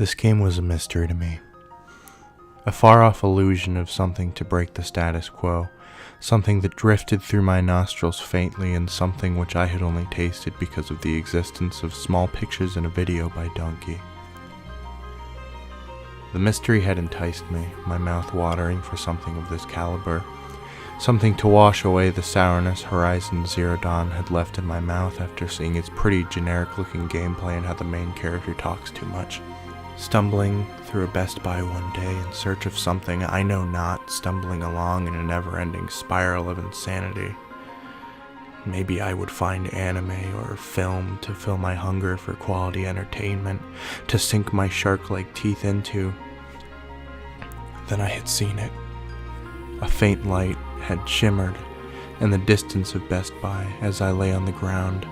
This game was a mystery to me. A far-off illusion of something to break the status quo, something that drifted through my nostrils faintly, and something which I had only tasted because of the existence of small pictures in a video by Donkey. The mystery had enticed me, my mouth watering for something of this caliber, something to wash away the sourness Horizon Zero Dawn had left in my mouth after seeing its pretty generic-looking gameplay and how the main character talks too much. Stumbling through a Best Buy one day in search of something I know not, stumbling along in a never-ending spiral of insanity. Maybe I would find anime or film to fill my hunger for quality entertainment, to sink my shark-like teeth into. Then I had seen it. A faint light had shimmered in the distance of Best Buy as I lay on the ground,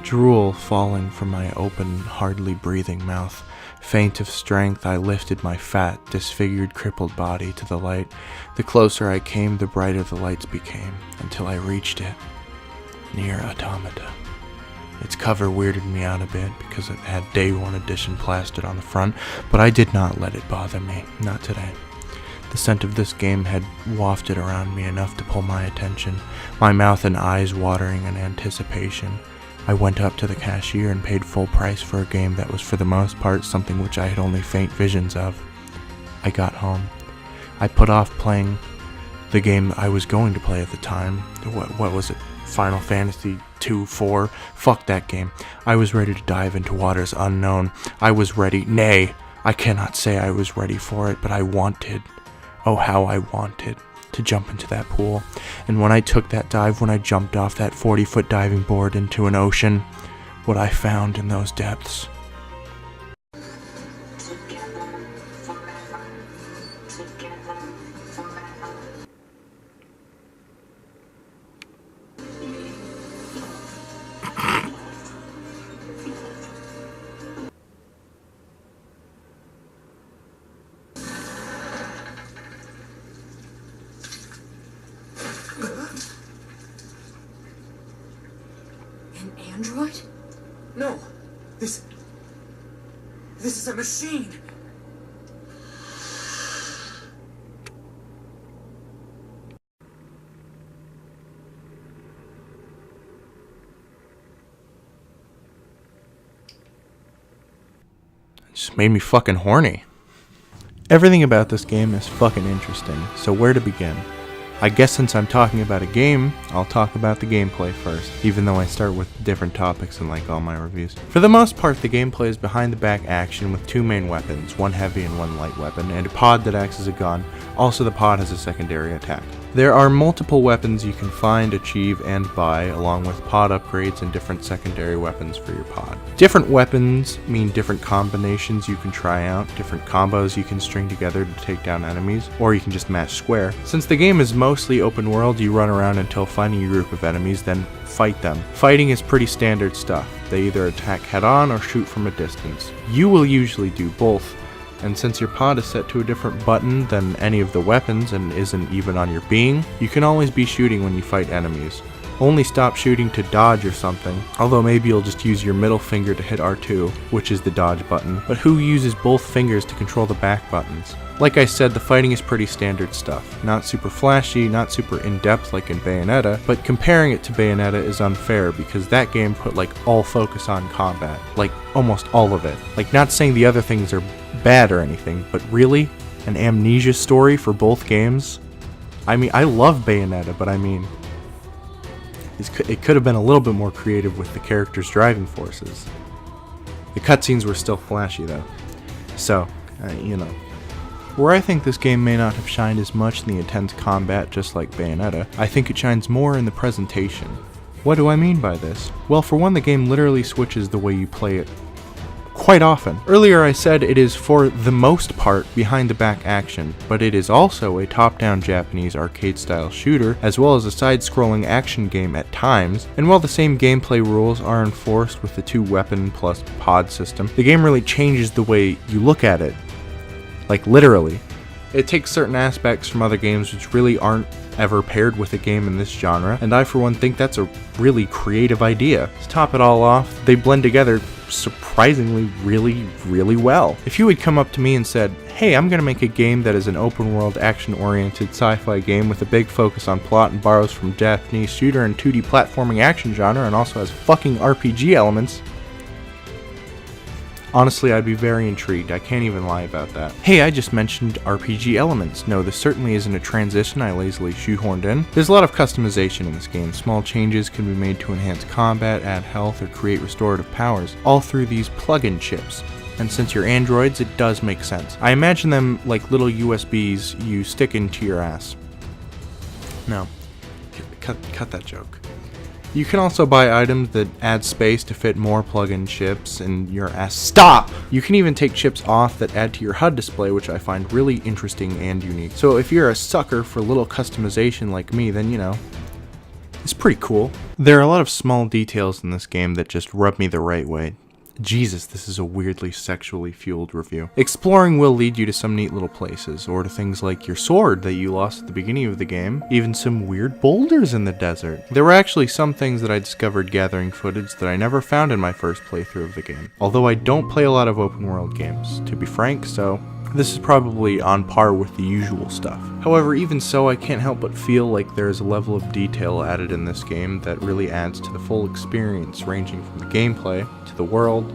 drool falling from my open, hardly breathing mouth. Faint of strength, I lifted my fat, disfigured, crippled body to the light. The closer I came, the brighter the lights became, until I reached it. NieR Automata. Its cover weirded me out a bit because it had Day 1 edition plastered on the front, but I did not let it bother me, not today. The scent of this game had wafted around me enough to pull my attention, my mouth and eyes watering in anticipation. I went up to the cashier and paid full price for a game that was for the most part something which I had only faint visions of. I got home. I put off playing the game I was going to play at the time. What was it? Final Fantasy 2, 4? Fuck that game. I was ready to dive into waters unknown. I was ready. Nay, I cannot say I was ready for it, but I wanted. Oh, how I wanted to jump into that pool. And when I took that dive, when I jumped off that 40-foot diving board into an ocean, what I found in those depths. Android? No, this is a machine. It just made me fucking horny. Everything about this game is fucking interesting, so where to begin? I guess since I'm talking about a game, I'll talk about the gameplay first, even though I start with different topics in like all my reviews. For the most part, the gameplay is behind the back action with two main weapons, one heavy and one light weapon, and a pod that acts as a gun. Also, the pod has a secondary attack. There are multiple weapons you can find, achieve, and buy, along with pod upgrades and different secondary weapons for your pod. Different weapons mean different combinations you can try out, different combos you can string together to take down enemies, or you can just match square. Since the game is mostly open world, you run around until finding a group of enemies, then fight them. Fighting is pretty standard stuff. They either attack head-on or shoot from a distance. You will usually do both. And since your pod is set to a different button than any of the weapons and isn't even on your being, you can always be shooting when you fight enemies. Only stop shooting to dodge or something, although maybe you'll just use your middle finger to hit R2, which is the dodge button, but who uses both fingers to control the back buttons? Like I said, the fighting is pretty standard stuff. Not super flashy, not super in-depth like in Bayonetta, but comparing it to Bayonetta is unfair because that game put like all focus on combat, like almost all of it. Like not saying the other things are bad or anything, but really? An amnesia story for both games? I mean, I love Bayonetta, but I mean, it could have been a little bit more creative with the characters' driving forces. The cutscenes were still flashy though. So, you know. Where I think this game may not have shined as much in the intense combat just like Bayonetta, I think it shines more in the presentation. What do I mean by this? Well, for one, the game literally switches the way you play it quite often. Earlier I said it is for the most part behind the back action, but it is also a top-down Japanese arcade-style shooter, as well as a side-scrolling action game at times, and while the same gameplay rules are enforced with the two weapon plus pod system, the game really changes the way you look at it. Like literally. It takes certain aspects from other games which really aren't ever paired with a game in this genre, and I for one think that's a really creative idea. To top it all off, they blend together surprisingly really well. If you had come up to me and said, hey, I'm gonna make a game that is an open world action oriented sci-fi game with a big focus on plot and borrows from Japanese shooter and 2D platforming action genre and also has fucking RPG elements, honestly, I'd be very intrigued. I can't even lie about that. Hey, I just mentioned RPG elements. No, this certainly isn't a transition I lazily shoehorned in. There's a lot of customization in this game. Small changes can be made to enhance combat, add health, or create restorative powers, all through these plug-in chips. And since you're androids, it does make sense. I imagine them like little USBs you stick into your ass. No, cut that joke. You can also buy items that add space to fit more plug-in chips in your ass. Stop! You can even take chips off that add to your HUD display, which I find really interesting and unique. So if you're a sucker for little customization like me, then you know, it's pretty cool. There are a lot of small details in this game that just rub me the right way. Jesus, this is a weirdly sexually fueled review. Exploring will lead you to some neat little places, or to things like your sword that you lost at the beginning of the game, even some weird boulders in the desert. There were actually some things that I discovered gathering footage that I never found in my first playthrough of the game. Although I don't play a lot of open world games, to be frank, so this is probably on par with the usual stuff. However, even so, I can't help but feel like there is a level of detail added in this game that really adds to the full experience, ranging from the gameplay, to the world,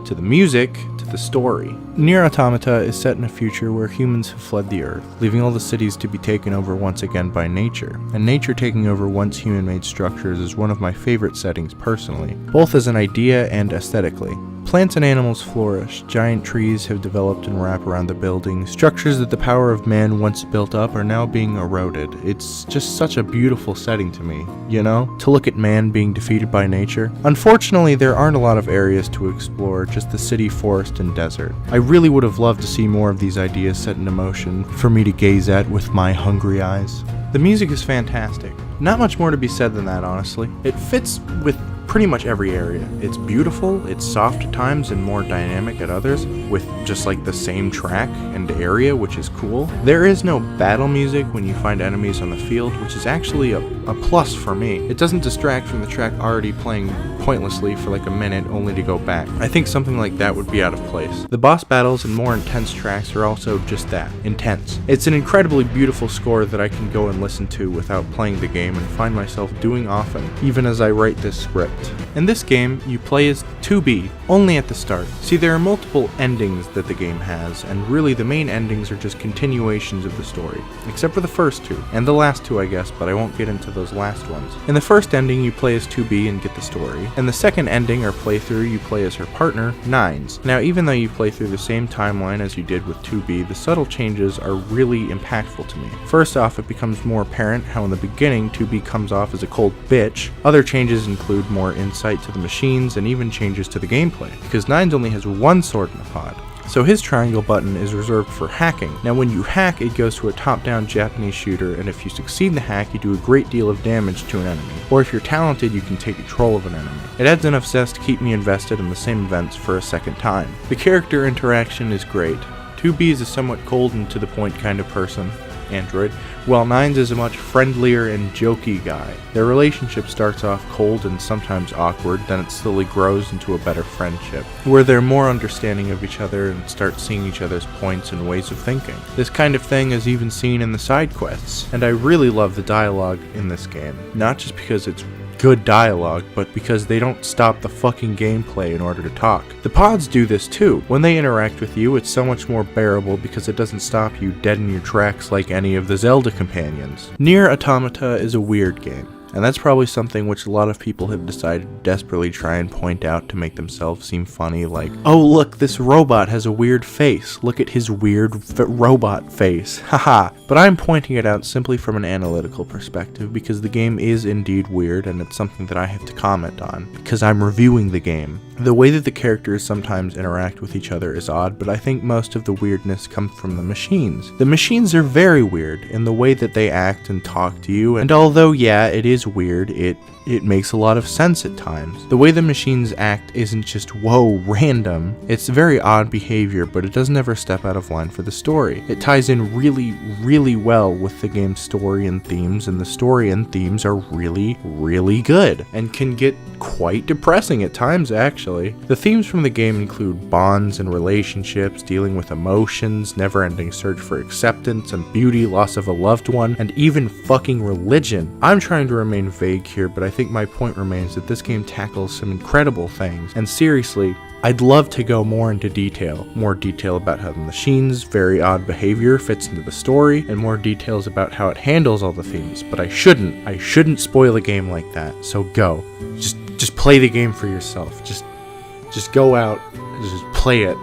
to the music, to the story. NieR Automata is set in a future where humans have fled the Earth, leaving all the cities to be taken over once again by nature. And nature taking over once human-made structures is one of my favorite settings personally, both as an idea and aesthetically. Plants and animals flourish, giant trees have developed and wrap around the buildings, structures that the power of man once built up are now being eroded. It's just such a beautiful setting to me, you know? To look at man being defeated by nature. Unfortunately, there aren't a lot of areas to explore, just the city, forest, and desert. I really would have loved to see more of these ideas set into motion for me to gaze at with my hungry eyes. The music is fantastic. Not much more to be said than that, honestly. It fits with pretty much every area. It's beautiful, it's soft at times and more dynamic at others, with just like the same track and area, which is cool. There is no battle music when you find enemies on the field, which is actually a plus for me. It doesn't distract from the track already playing pointlessly for like a minute only to go back. I think something like that would be out of place. The boss battles and more intense tracks are also just that, intense. It's an incredibly beautiful score that I can go and listen to without playing the game and find myself doing often, even as I write this script. In this game, you play as 2B, only at the start. See, there are multiple endings that the game has, and really the main endings are just continuations of the story, except for the first two, and the last two I guess, but I won't get into those last ones. In the first ending, you play as 2B and get the story. In the second ending or playthrough, you play as her partner, Nines. Now, even though you play through the same timeline as you did with 2B, the subtle changes are really impactful to me. First off, it becomes more apparent how in the beginning 2B comes off as a cold bitch. Other changes include more insight to the machines and even changes to the gameplay, because Nines only has one sword in the pod. So his triangle button is reserved for hacking. Now when you hack, it goes to a top-down Japanese shooter, and if you succeed in the hack, you do a great deal of damage to an enemy. Or if you're talented, you can take control of an enemy. It adds enough zest to keep me invested in the same events for a second time. The character interaction is great. 2B is a somewhat cold and to the point kind of person, android, while Nines is a much friendlier and jokey guy. Their relationship starts off cold and sometimes awkward, then it slowly grows into a better friendship, where they're more understanding of each other and start seeing each other's points and ways of thinking. This kind of thing is even seen in the side quests, and I really love the dialogue in this game, not just because it's good dialogue, but because they don't stop the fucking gameplay in order to talk. The pods do this too. When they interact with you, it's so much more bearable because it doesn't stop you dead in your tracks like any of the Zelda companions. NieR Automata is a weird game, and that's probably something which a lot of people have decided to desperately try and point out to make themselves seem funny, like, oh look, this robot has a weird face, look at his weird robot face, haha. But I'm pointing it out simply from an analytical perspective, because the game is indeed weird, and it's something that I have to comment on, because I'm reviewing the game. The way that the characters sometimes interact with each other is odd, but I think most of the weirdness comes from the machines. The machines are very weird in the way that they act and talk to you, and although yeah, it is is weird, it makes a lot of sense at times. The way the machines act isn't just, whoa, random. It's very odd behavior, but it doesn't ever step out of line for the story. It ties in really, really well with the game's story and themes, and the story and themes are really, really good, and can get quite depressing at times, actually. The themes from the game include bonds and relationships, dealing with emotions, never-ending search for acceptance and beauty, loss of a loved one, and even fucking religion. I'm trying to remain vague here, but I think my point remains that this game tackles some incredible things, and seriously, I'd love to go more into detail. More detail about how the machine's very odd behavior fits into the story, and more details about how it handles all the themes, but I shouldn't spoil a game like that, so go. Just play the game for yourself. Just go out and just play it.